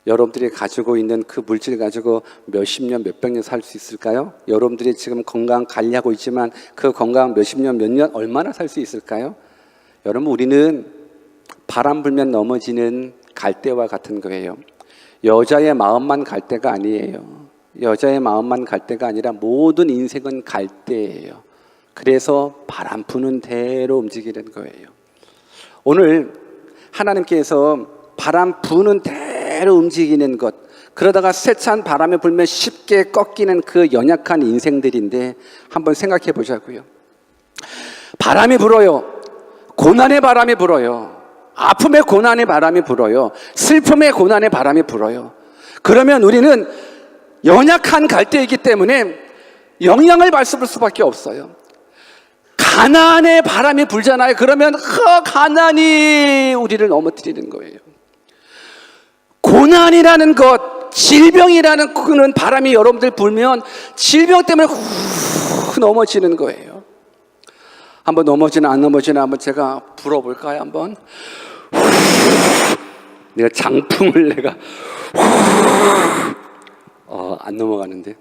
여러분들이 가지고 있는 그 물질 가지고 몇십 년, 몇백 년 살 수 있을까요? 여러분들이 지금 건강 관리하고 있지만 그 건강 몇십 년, 몇 년 얼마나 살 수 있을까요? 여러분, 우리는 바람 불면 넘어지는 갈대와 같은 거예요. 여자의 마음만 갈대가 아니에요. 여자의 마음만 갈대가 아니라 모든 인생은 갈대예요. 그래서 바람 부는 대로 움직이는 거예요. 오늘 하나님께서 바람 부는 대로 움직이는 것, 그러다가 세찬 바람이 불면 쉽게 꺾이는 그 연약한 인생들인데 한번 생각해 보자고요. 바람이 불어요. 고난의 바람이 불어요. 아픔의 고난의 바람이 불어요. 슬픔의 고난의 바람이 불어요. 그러면 우리는 연약한 갈대이기 때문에 영향을 받을 수밖에 없어요. 가난의 바람이 불잖아요. 그러면 그 가난이 우리를 넘어뜨리는 거예요. 고난이라는 것, 질병이라는 그는 바람이 여러분들 불면 질병 때문에 훅 넘어지는 거예요. 한번 넘어지나 안 넘어지나 한번 제가 불어볼까요? 한번. 내가 장풍을 내가 안 넘어가는데.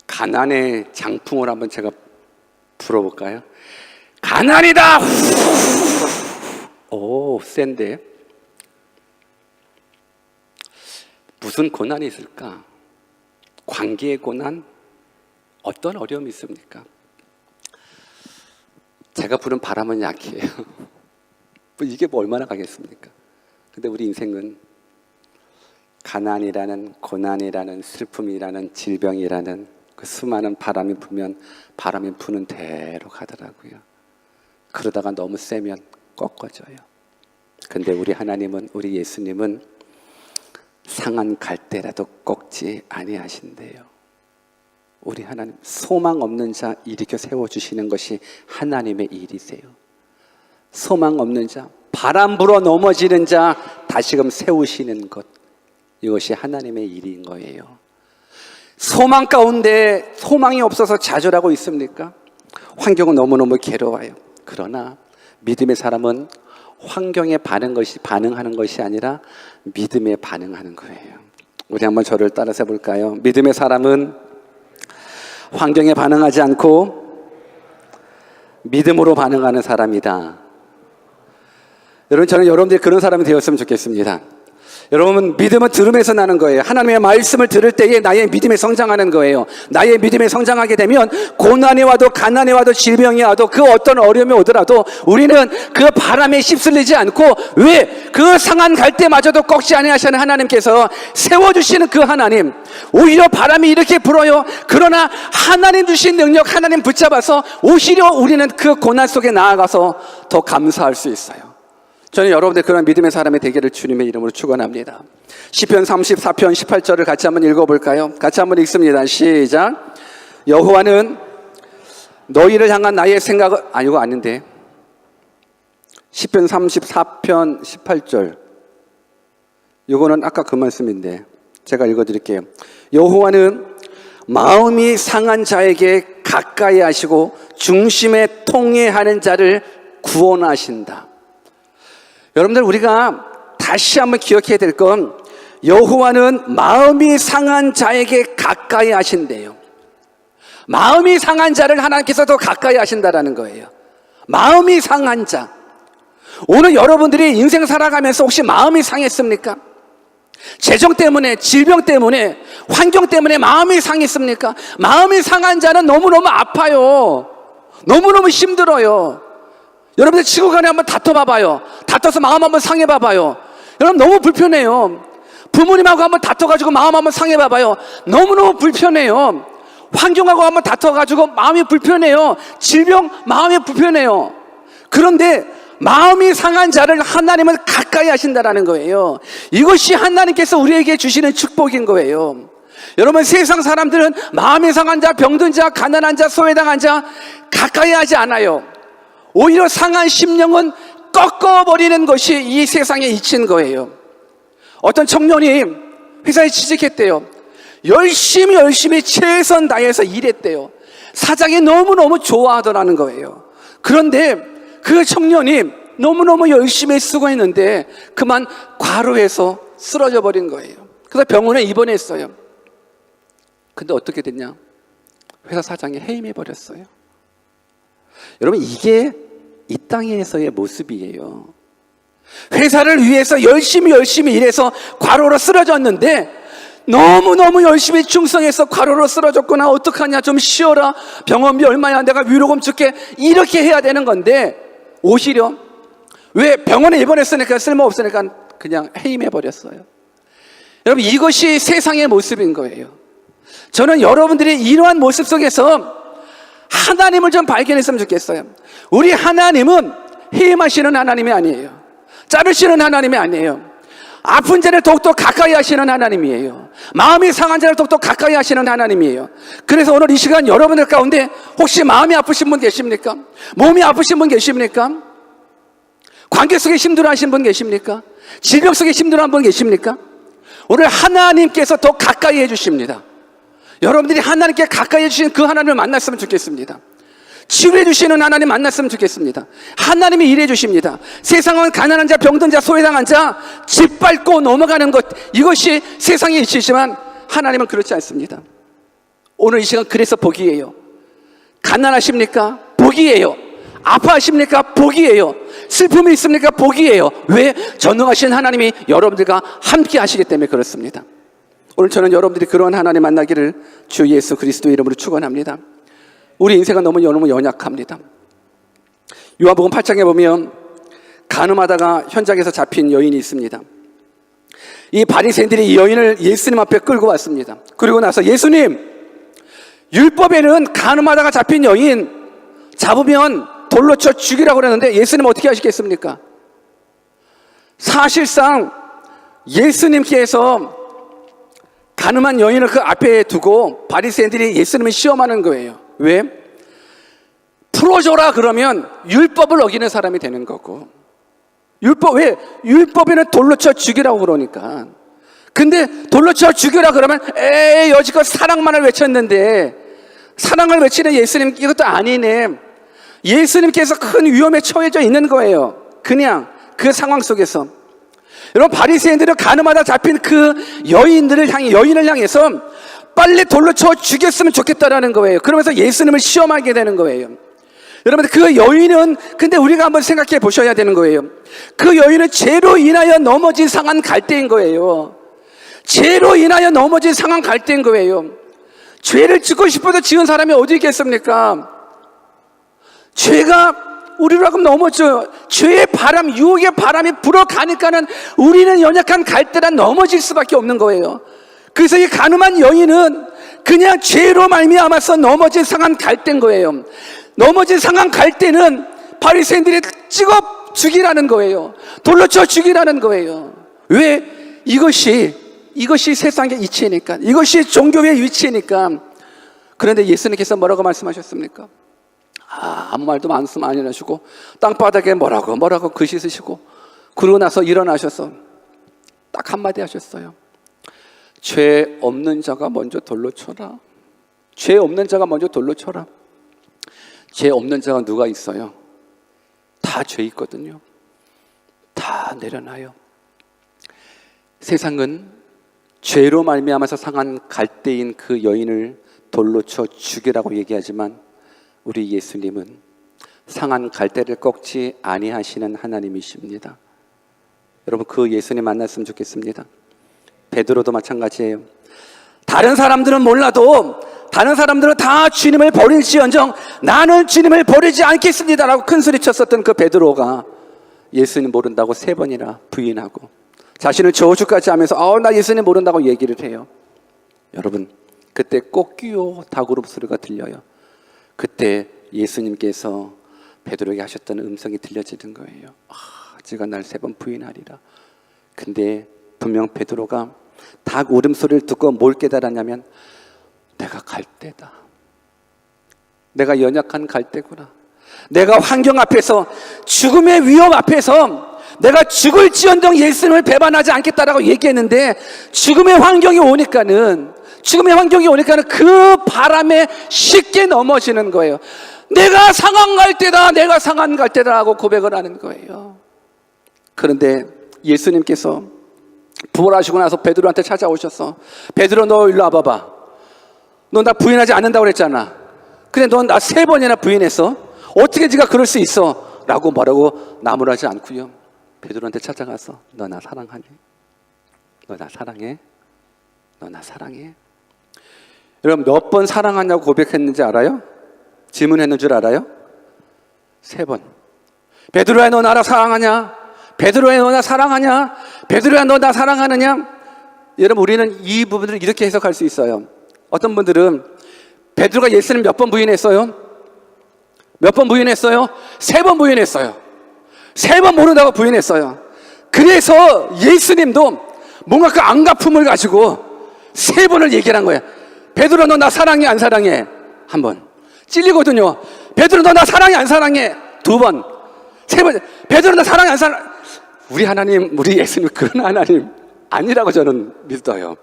가난의 장풍을 한번 제가 불어볼까요? 가난이다! 오, 센데. 무슨 고난이 있을까? 관계의 고난? 어떤 어려움이 있습니까? 제가 부른 바람은 약해요. 이게 뭐 얼마나 가겠습니까? 근데 우리 인생은 가난이라는, 고난이라는, 슬픔이라는, 질병이라는 그 수많은 바람이 불면 바람이 부는 대로 가더라고요. 그러다가 너무 세면 꺾어져요. 근데 우리 하나님은, 우리 예수님은 상한 갈대라도 꺾지 아니하신대요. 우리 하나님, 소망 없는 자 일으켜 세워주시는 것이 하나님의 일이세요. 소망 없는 자, 바람 불어 넘어지는 자 다시금 세우시는 것, 이것이 하나님의 일인 거예요. 소망 가운데 소망이 없어서 좌절하고 있습니까? 환경은 너무너무 괴로워요. 그러나 믿음의 사람은 환경에 반응하는 것이 아니라 믿음에 반응하는 거예요. 우리 한번 저를 따라서 해볼까요? 믿음의 사람은 환경에 반응하지 않고 믿음으로 반응하는 사람이다. 여러분, 저는 여러분들이 그런 사람이 되었으면 좋겠습니다. 여러분, 믿음은 들음에서 나는 거예요. 하나님의 말씀을 들을 때에 나의 믿음이 성장하는 거예요. 나의 믿음이 성장하게 되면 고난이 와도, 가난이 와도, 질병이 와도, 그 어떤 어려움이 오더라도 우리는 그 바람에 휩쓸리지 않고, 왜? 그 상한 갈대마저도 꺾지 아니하시는 하나님께서 세워주시는 그 하나님, 오히려 바람이 이렇게 불어요. 그러나 하나님 주신 능력, 하나님 붙잡아서 오히려 우리는 그 고난 속에 나아가서 더 감사할 수 있어요. 저는 여러분들 그런 믿음의 사람이 되기를 주님의 이름으로 축원합니다. 시편 34편 18절을 같이 한번 읽어볼까요? 같이 한번 읽습니다. 시작. 여호와는 너희를 향한 나의 생각을, 이거 아닌데. 시편 34편 18절. 이거는 아까 그 말씀인데 제가 읽어드릴게요. 여호와는 마음이 상한 자에게 가까이 하시고 중심에 통해하는 자를 구원하신다. 여러분들, 우리가 다시 한번 기억해야 될 건, 여호와는 마음이 상한 자에게 가까이 하신대요. 마음이 상한 자를 하나님께서 더 가까이 하신다라는 거예요. 마음이 상한 자. 오늘 여러분들이 인생 살아가면서 혹시 마음이 상했습니까? 재정 때문에, 질병 때문에, 환경 때문에 마음이 상했습니까? 마음이 상한 자는 너무너무 아파요. 너무너무 힘들어요. 여러분들 친구간에 한번 다퉈봐봐요. 다퉈서 마음 한번 상해봐봐요. 여러분 너무 불편해요. 부모님하고 한번 다퉈가지고 마음 한번 상해봐봐요. 너무너무 불편해요. 환경하고 한번 다퉈가지고 마음이 불편해요. 질병, 마음이 불편해요. 그런데 마음이 상한 자를 하나님은 가까이 하신다라는 거예요. 이것이 하나님께서 우리에게 주시는 축복인 거예요. 여러분, 세상 사람들은 마음이 상한 자, 병든 자, 가난한 자, 소외당한 자 가까이 하지 않아요. 오히려 상한 심령은 꺾어버리는 것이 이 세상의 이치인 거예요. 어떤 청년이 회사에 취직했대요. 열심히 최선 다해서 일했대요. 사장이 너무너무 좋아하더라는 거예요. 그런데 그 청년이 너무너무 열심히 수고했는데 그만 과로해서 쓰러져 버린 거예요. 그래서 병원에 입원했어요. 근데 어떻게 됐냐? 회사 사장이 해임해 버렸어요. 여러분, 이게 이 땅에서의 모습이에요. 회사를 위해서 열심히 일해서 과로로 쓰러졌는데 너무너무 열심히 충성해서 과로로 쓰러졌구나, 어떡하냐, 좀 쉬어라, 병원비 얼마야, 내가 위로금 줄게, 이렇게 해야 되는 건데 오히려 왜 병원에 입원했으니까 쓸모없으니까 그냥 해임해버렸어요. 여러분, 이것이 세상의 모습인 거예요. 저는 여러분들이 이러한 모습 속에서 하나님을 좀 발견했으면 좋겠어요. 우리 하나님은 해임하시는 하나님이 아니에요. 자르시는 하나님이 아니에요. 아픈 자를 더욱더 가까이 하시는 하나님이에요. 마음이 상한 자를 더욱더 가까이 하시는 하나님이에요. 그래서 오늘 이 시간 여러분들 가운데 혹시 마음이 아프신 분 계십니까? 몸이 아프신 분 계십니까? 관계 속에 힘들어하신 분 계십니까? 질병 속에 힘들어한 분 계십니까? 오늘 하나님께서 더 가까이 해주십니다. 여러분들이 하나님께 가까이 해주신 그 하나님을 만났으면 좋겠습니다. 치유해 주시는 하나님 만났으면 좋겠습니다. 하나님이 일해 주십니다. 세상은 가난한 자, 병든 자, 소외당한 자 짓밟고 넘어가는 것, 이것이 세상의 이치지만 하나님은 그렇지 않습니다. 오늘 이 시간 그래서 복이에요. 가난하십니까? 복이에요. 아파하십니까? 복이에요. 슬픔이 있습니까? 복이에요. 왜? 전능하신 하나님이 여러분들과 함께 하시기 때문에 그렇습니다. 오늘 저는 여러분들이 그런 하나님 만나기를 주 예수 그리스도 이름으로 축원합니다. 우리 인생은 너무 연약합니다. 요한복음 8장에 보면 간음하다가 현장에서 잡힌 여인이 있습니다. 이 바리새인들이 이 여인을 예수님 앞에 끌고 왔습니다. 그리고 나서 예수님, 율법에는 간음하다가 잡힌 여인 잡으면 돌로 쳐 죽이라고 그랬는데 예수님 어떻게 하시겠습니까? 사실상 예수님께서 간음한 여인을 그 앞에 두고 바리새인들이 예수님을 시험하는 거예요. 왜? 풀어줘라 그러면 율법을 어기는 사람이 되는 거고, 왜? 율법에는 돌로 쳐 죽이라고 그러니까. 근데 돌로 쳐 죽여라 그러면 여지껏 사랑만을 외쳤는데 사랑을 외치는 예수님, 이것도 아니네. 예수님께서 큰 위험에 처해져 있는 거예요. 그냥 그 상황 속에서. 여러분, 바리새인들은 간음하다 잡힌 그 여인을 향해서 빨리 돌로 쳐 죽였으면 좋겠다라는 거예요. 그러면서 예수님을 시험하게 되는 거예요. 여러분, 그 여인은, 근데 우리가 한번 생각해 보셔야 되는 거예요. 그 여인은 죄로 인하여 넘어진 상한 갈대인 거예요. 죄로 인하여 넘어진 상한 갈대인 거예요. 죄를 짓고 싶어도 지은 사람이 어디 있겠습니까? 죄가 우리로 하여금 넘어져요. 죄의 바람, 유혹의 바람이 불어가니까는 우리는 연약한 갈대라 넘어질 수밖에 없는 거예요. 그래서 이 간음한 여인은 그냥 죄로 말미암아서 넘어진 상한 갈대인 거예요. 넘어진 상한 갈대는 바리새인들이 찍어 죽이라는 거예요. 돌로 쳐 죽이라는 거예요. 왜? 이것이 세상의 이치니까, 이것이 종교의 위치니까. 그런데 예수님께서 뭐라고 말씀하셨습니까? 아무 말도 말씀 안 해주시고 땅바닥에 뭐라고 글씨 쓰시고, 그러고 나서 일어나셔서 딱 한마디 하셨어요. 죄 없는 자가 먼저 돌로 쳐라. 죄 없는 자가 먼저 돌로 쳐라. 죄 없는 자가 누가 있어요? 다 죄 있거든요. 다 내려놔요. 세상은 죄로 말미암아서 상한 갈대인 그 여인을 돌로 쳐 죽이라고 얘기하지만 우리 예수님은 상한 갈대를 꺾지 아니하시는 하나님이십니다. 여러분, 그 예수님 만났으면 좋겠습니다. 베드로도 마찬가지예요. 다른 사람들은 몰라도 다른 사람들은 다 주님을 버릴지언정 나는 주님을 버리지 않겠습니다라고 큰 소리 쳤었던 그 베드로가 예수님 모른다고 3번이나 부인하고 자신을 저주까지 하면서 나 예수님 모른다고 얘기를 해요. 여러분, 그때 꼬끼요 닭으로 소리가 들려요. 그때 예수님께서 베드로에게 하셨던 음성이 들려지는 거예요. 네가 날 3번 부인하리라. 근데 분명 베드로가 닭 울음소리를 듣고 뭘 깨달았냐면 내가 갈대다. 내가 연약한 갈대구나. 내가 환경 앞에서 죽음의 위험 앞에서 내가 죽을지언정 예수님을 배반하지 않겠다라고 얘기했는데 죽음의 환경이 오니까는 그 바람에 쉽게 넘어지는 거예요. 내가 상한 갈대다, 내가 상한 갈대다 하고 고백을 하는 거예요. 그런데 예수님께서 부활하시고 나서 베드로한테 찾아오셔서 베드로 너 일로 와봐봐. 너 나 부인하지 않는다고 그랬잖아. 근데 넌 나 3번이나 부인했어. 어떻게 네가 그럴 수 있어? 라고 말하고 나무라지 않고요. 베드로한테 찾아가서 너 나 사랑하니? 너 나 사랑해? 너 나 사랑해? 여러분 몇 번 사랑하냐고 고백했는지 알아요? 질문했는 줄 알아요? 3번. 베드로야 너 나를 사랑하냐? 베드로야 너 나 사랑하냐? 베드로야 너 나 사랑하느냐? 여러분 우리는 이 부분을 이렇게 해석할 수 있어요. 어떤 분들은 베드로가 예수님 몇 번 부인했어요? 몇 번 부인했어요? 3번 부인했어요. 3번 모른다고 부인했어요. 그래서 예수님도 뭔가 그 안갚음을 가지고 3번을 얘기를 한 거예요. 베드로 너 나 사랑해 안 사랑해? 1번. 찔리거든요. 베드로 너 나 사랑해 안 사랑해? 2번. 3번. 베드로 나 사랑해 안 사랑해? 우리 하나님, 우리 예수님 그런 하나님 아니라고 저는 믿어요.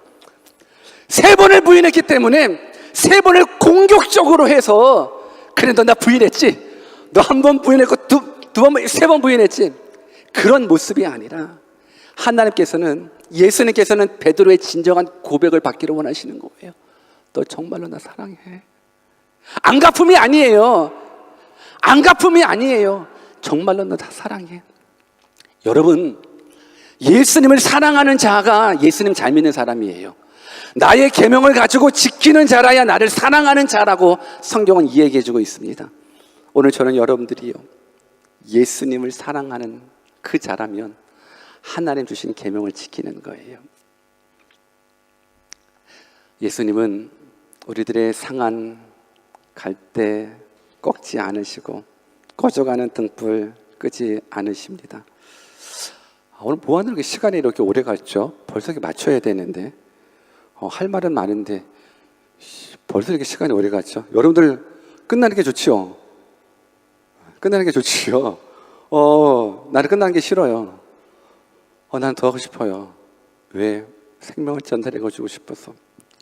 3번을 부인했기 때문에 3번을 공격적으로 해서 그래 너 나 부인했지? 너 1번 부인했고 3번 부인했지? 그런 모습이 아니라 하나님께서는 예수님께서는 베드로의 진정한 고백을 받기를 원하시는 거예요. 너 정말로 나 사랑해. 안갚음이 아니에요. 안갚음이 아니에요. 정말로 너 다 사랑해. 여러분 예수님을 사랑하는 자가 예수님 잘 믿는 사람이에요. 나의 계명을 가지고 지키는 자라야 나를 사랑하는 자라고 성경은 이야기해 주고 있습니다. 오늘 저는 여러분들이요 예수님을 사랑하는 그 자라면 하나님 주신 계명을 지키는 거예요. 예수님은 우리들의 상한 갈대 꺾지 않으시고 꺼져가는 등불 끄지 않으십니다. 오늘 뭐하는 게 시간이 이렇게 오래 갔죠? 벌써 이렇게 맞춰야 되는데 할 말은 많은데 벌써 이렇게 시간이 오래 갔죠? 여러분들 끝나는 게 좋지요? 끝나는 게 좋지요? 나는 끝나는 게 싫어요. 나는 더 하고 싶어요. 왜? 생명을 전달해주고 싶어서.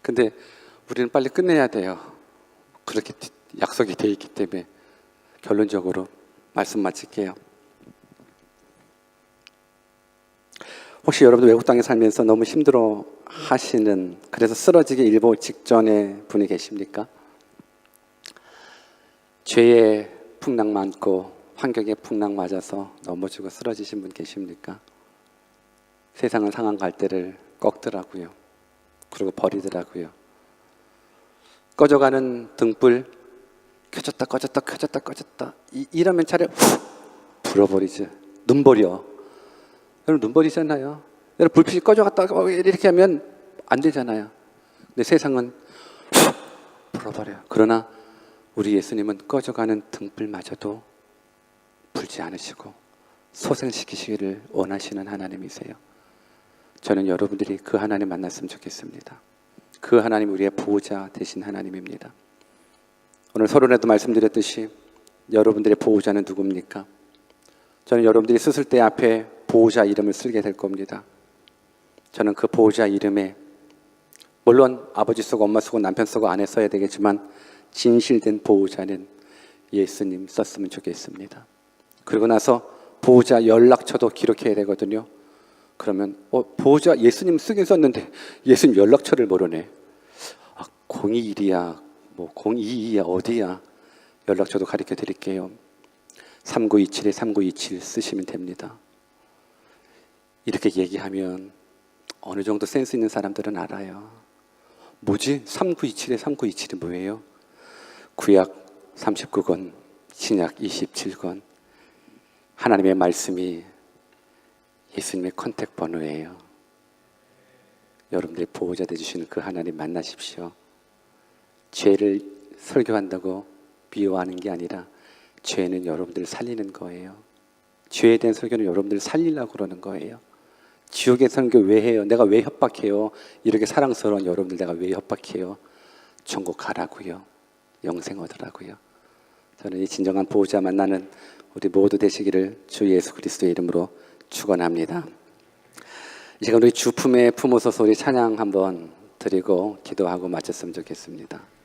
근데 우리는 빨리 끝내야 돼요. 그렇게 약속이 돼 있기 때문에 결론적으로 말씀 마칠게요. 혹시 여러분들 외국 땅에 살면서 너무 힘들어 하시는, 그래서 쓰러지기 일보 직전의 분이 계십니까? 죄의 풍랑 많고 환경의 풍랑 맞아서 넘어지고 쓰러지신 분 계십니까? 세상은 상한 갈대를 꺾더라고요. 그리고 버리더라고요. 꺼져가는 등불 켜졌다 꺼졌다 켜졌다 꺼졌다 이러면 차라리 훅 불어버리지. 눈 버려. 여러분 눈 버리잖아요. 여러분 불빛이 꺼져갔다 이렇게 하면 안 되잖아요. 근데 세상은 훅 불어버려요. 그러나 우리 예수님은 꺼져가는 등불마저도 불지 않으시고 소생시키시기를 원하시는 하나님이세요. 저는 여러분들이 그 하나님 만났으면 좋겠습니다. 그 하나님 우리의 보호자 되신 하나님입니다. 오늘 서론에도 말씀드렸듯이 여러분들의 보호자는 누굽니까? 저는 여러분들이 쓰실 때 앞에 보호자 이름을 쓰게 될 겁니다. 저는 그 보호자 이름에 물론 아버지 쓰고 엄마 쓰고 남편 쓰고 아내 써야 되겠지만 진실된 보호자는 예수님 썼으면 좋겠습니다. 그리고 나서 보호자 연락처도 기록해야 되거든요. 그러면 보호자 예수님 쓰긴 썼는데 예수님 연락처를 모르네. 021이야 뭐 022야 어디야. 연락처도 가르쳐 드릴게요. 3927에 3927 쓰시면 됩니다. 이렇게 얘기하면 어느 정도 센스 있는 사람들은 알아요. 뭐지? 3927에 3927이 뭐예요? 구약 39권, 신약 27권. 하나님의 말씀이 예수님의 컨택 번호예요. 여러분들의 보호자 되주시는 그 하나님 만나십시오. 죄를 설교한다고 미워하는 게 아니라 죄는 여러분들을 살리는 거예요. 죄에 대한 설교는 여러분들을 살리려고 그러는 거예요. 지옥의 설교 왜 해요? 내가 왜 협박해요? 이렇게 사랑스러운 여러분들 내가 왜 협박해요? 천국 가라고요. 영생 얻으라고요. 저는 이 진정한 보호자 만나는 우리 모두 되시기를 주 예수 그리스도의 이름으로 축원합니다. 이 시간 우리 주품에 품으소서 우리 찬양 한번 드리고 기도하고 마쳤으면 좋겠습니다.